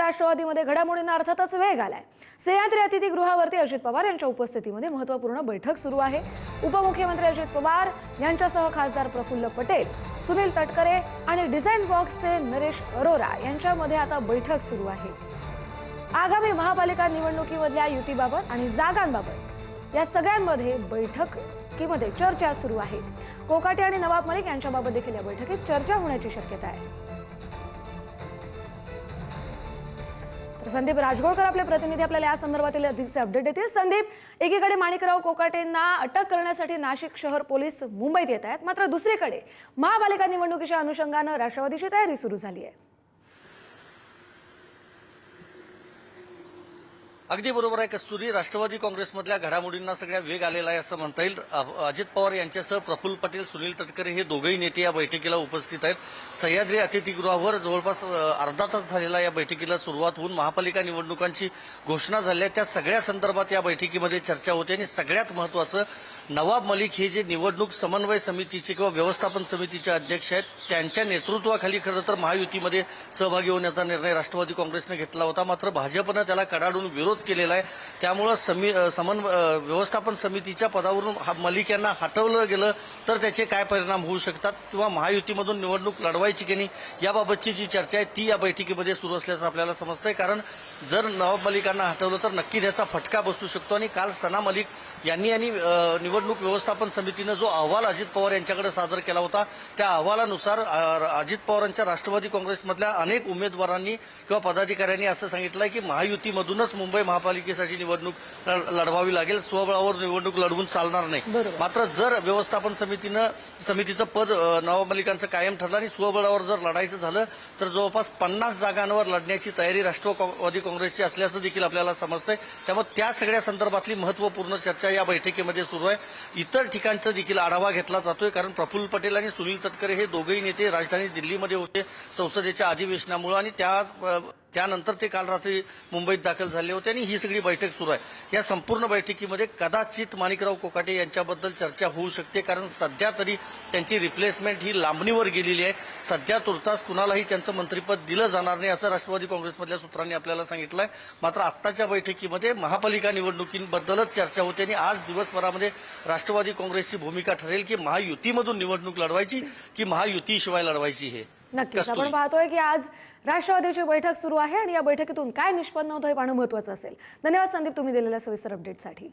राष्ट्रवादीमध्ये घडामोडींना अर्थातच वेग आलाय। सह्याद्री अतिथीगृहावरती अजित पवार यांच्या उपस्थितीमध्ये महत्त्वपूर्ण बैठक सुरू आहे। उपमुख्यमंत्री अजित पवार यांच्यासह खासदार प्रफुल्ल पटेल, सुनील तटकरे आणि डिझाइन बॉक्सचे नरेश अरोरा यांच्यामध्ये आता बैठक सुरू आहे। आगामी महापालिका निवडणुकीमधल्या युतीबाबत आणि जागांबाबत या सगळ्यांमध्ये बैठकीमध्ये चर्चा सुरू आहे। कोकाटे आणि नवाब मलिक यांच्याबाबत देखील या बैठकीत चर्चा होण्याची शक्यता आहे। तर संदीप राजगोळकर आपले प्रतिनिधी आपल्याला या संदर्भातील अधिकचे अपडेट देतील। संदीप, एकीकडे माणिकराव कोकाटेंना अटक करण्यासाठी नाशिक शहर पोलीस मुंबईत येत आहेत, मात्र दुसरीकडे महापालिका निवडणुकीच्या अनुषंगाने राष्ट्रवादीची तयारी सुरू झाली आहे। अगदी बरोबर आहे कस्तुरी, राष्ट्रवादी काँग्रेसमधल्या घडामोडींना सगळ्या वेग आलेला आहे असं म्हणता येईल। अजित पवार यांच्यासह प्रफुल्ल पटेल, सुनील तटकरे हे दोघेही नेते या बैठकीला उपस्थित आहेत। सह्याद्री अतिथीगृहावर जवळपास अर्धा तास झालेला या बैठकीला सुरुवात होऊन महापालिका निवडणुकांची घोषणा झाली आहे। त्या सगळ्या संदर्भात या बैठकीमध्ये चर्चा होते आणि सगळ्यात महत्त्वाचं नवाब मलिक हे जे निवडणूक समन्वय समितीचे किंवा व्यवस्थापन समितीचे अध्यक्ष आहेत, त्यांच्या नेतृत्वाखाली खरं तर महायुतीमध्ये सहभागी होण्याचा निर्णय राष्ट्रवादी काँग्रेसने घेतला होता, मात्र भाजपनं त्याला कडाडून विरोध केलेला आहे। त्यामुळे व्यवस्थापन समितीच्या पदावरून मलिक यांना हटवलं गेलं तर त्याचे काय परिणाम होऊ शकतात किंवा महायुतीमधून निवडणूक लढवायची की नाही याबाबतची जी चर्चा आहे ती या बैठकीमध्ये सुरू असल्याचं आपल्याला समजतंय। कारण जर नवाब मलिकांना हटवलं तर नक्की त्याचा फटका बसू शकतो आणि काल सना मलिक यांनी निवडणूक व्यवस्थापन समितीनं जो अहवाल अजित पवार यांच्याकडे सादर केला होता त्या अहवालानुसार अजित पवारांच्या राष्ट्रवादी काँग्रेसमधल्या अनेक उमेदवारांनी किंवा पदाधिकाऱ्यांनी असं सांगितलंय की महायुतीमधूनच मुंबई महापालिकेसाठी निवडणूक लढवावी लागेल, स्वबळावर निवडणूक लढवून चालणार नाही। मात्र जर व्यवस्थापन समितीचं पद नवाब मलिकांचं कायम ठरलं आणि स्वबळावर जर लढायचं झालं तर जवळपास 50 जागांवर लढण्याची तयारी राष्ट्रवादी काँग्रेसची असल्याचं देखील आपल्याला समजतंय। त्यामुळे त्या सगळ्या संदर्भातली महत्त्वपूर्ण चर्चा या बैठकीमध्ये सुरू आहे। इतर ठिकाणचा देखील आढावा घेतला जातोय, कारण प्रफुल्ल पटेल आणि सुनील तटकरे हे दोघेही नेते राजधानी दिल्लीमध्ये होते संसदेच्या अधिवेशनामुळे आणि त्यानंतर ते काल रात्री मुंबईत दाखल झाले होते आणि ही सगळी बैठक सुरू आहे। या संपूर्ण बैठकीमध्ये कदाचित माणिकराव कोकाटे यांच्याबद्दल चर्चा होऊ शकते, कारण सध्या तरी त्यांची रिप्लेसमेंट ही लांबणीवर गेलेली आहे। सध्या तुर्तास कुणालाही त्यांचं मंत्रिपद दिलं जाणार नाही असं राष्ट्रवादी काँग्रेसमधल्या सूत्रांनी आपल्याला सांगितलंय। मात्र आत्ताच्या बैठकीमध्ये महापालिका निवडणुकींबद्दलच चर्चा होते आणि आज दिवसभरामध्ये राष्ट्रवादी काँग्रेसची भूमिका ठरेल की महायुतीमधून निवडणूक लढवायची की महायुतीशिवाय लढवायची हे नक्कीच आपण पाहतोय की आज राष्ट्रवादीची बैठक सुरू आहे आणि या बैठकीतून काय निष्पन्न होतं हे पाहणं महत्त्वाचं असेल। धन्यवाद संदीप, तुम्ही दिलेल्या सविस्तर अपडेटसाठी।